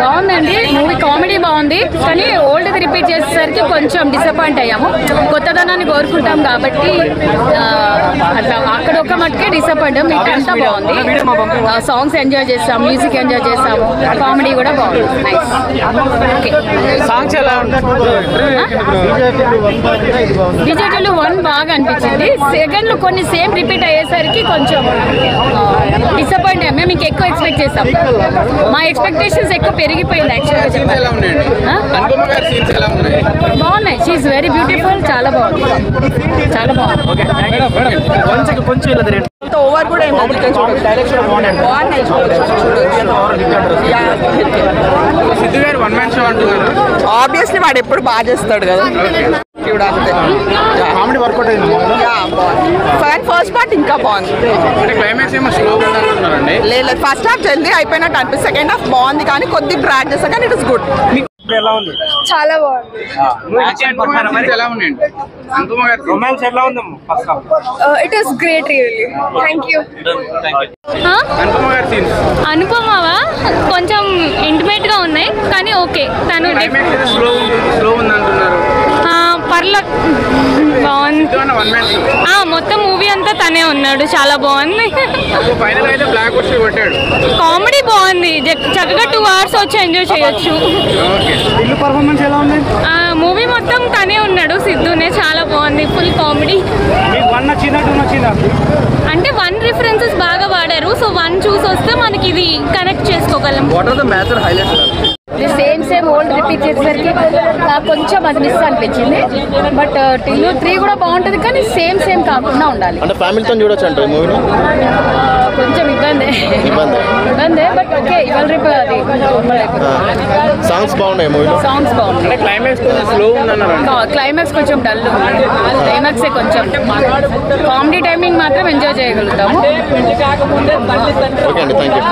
బాగుందండి movie, comedy బాగుంది. కానీ ఓల్డ్ది రిపీట్ చేసేసరికి కొంచెం డిసప్పాయింట్ అయ్యాము. కొత్తదనాన్ని కోరుకుంటాం కాబట్టి అట్లా అక్కడ ఒక్క మట్టుకే డిసప్పాయింట్. మీకు అంతా బాగుంది, సాంగ్స్ ఎంజాయ్ చేస్తాం, మ్యూజిక్ ఎంజాయ్ చేస్తాము, కామెడీ కూడా బాగుంది. నైస్. ఓకే, విజేతలు 1 బాగా అనిపించింది. సెకండ్లు కొన్ని సేమ్ రిపీట్ అయ్యేసరికి కొంచెం డిసప్పాయింట్ అయ్యాం. మేము ఇంకెక్కువ ఎక్స్పెక్ట్ చేస్తాం. మా ఎక్స్పెక్టేషన్స్ ఎక్కువ పెరిగిపోయింది యాక్చువల్గా చెప్పాలి. బాగున్నాయి. She is very beautiful. చాలా బాగుంది, చాలా బాగుంది. ఓవర్ కూడా ఆబ్వియస్లీ వాడు ఎప్పుడు బాగా చేస్తాడు కదా. ఫస్ట్ పార్ట్ ఇంకా బాగుంది. లేదు ఫస్ట్ హాఫ్ జల్దీ అయిపోయినట్టు అనిపిస్తుంది. సెకండ్ హాఫ్ బాగుంది కానీ కొద్ది డ్రాగ్ చేస్తా కానీ ఇట్ ఇస్ గుడ్. చాలా బాగుంది. It is great really. Thank you. అనుపమవా కొంచెం ఇంటిమేట్ గా ఉన్నాయి కానీ ఓకే. తను పర్లే బాగుంది. మొత్తం మూవీ అంతా తనే ఉన్నాడు, చాలా బాగుంది. కామెడీ బాగుంది, చక్కగా 2 hours వచ్చి ఎంజాయ్ చేయొచ్చు. మూవీ మొత్తం తనే ఉన్నాడు, సిద్ధునే. చాలా బాగుంది, ఫుల్ కామెడీ. అంటే 1 రిఫరెన్సెస్ బాగా వాడారు. సో 1 చూసి వస్తే మనకి ఇది కనెక్ట్ చేసుకోగలం. సేమ్ ఓల్డ్ రిపీట్ చేసేసరికి నాకు కొంచెం అది మిస్ అనిపించింది. బట్ టిల్లు 3 కూడా బాగుంటుంది కానీ సేమ్ కాకుండా ఉండాలి. అంటే ఫ్యామిలీతో చూడొచ్చు అంటే మూవీని కొంచెం ఇబ్బంది. బట్ ఓకే, ఇవాళ రేపు అది సాంగ్స్ బాగున్నాయి మూవీలో. సాంగ్స్ బాగున్నాయి. క్లైమాక్స్ కొంచెం డల్. క్లైమాక్సే కొంచెం. కామెడీ టైమింగ్ మాత్రం ఎంజాయ్ చేయగలుగుతాము. ఓకే అండి, థ్యాంక్ యూ.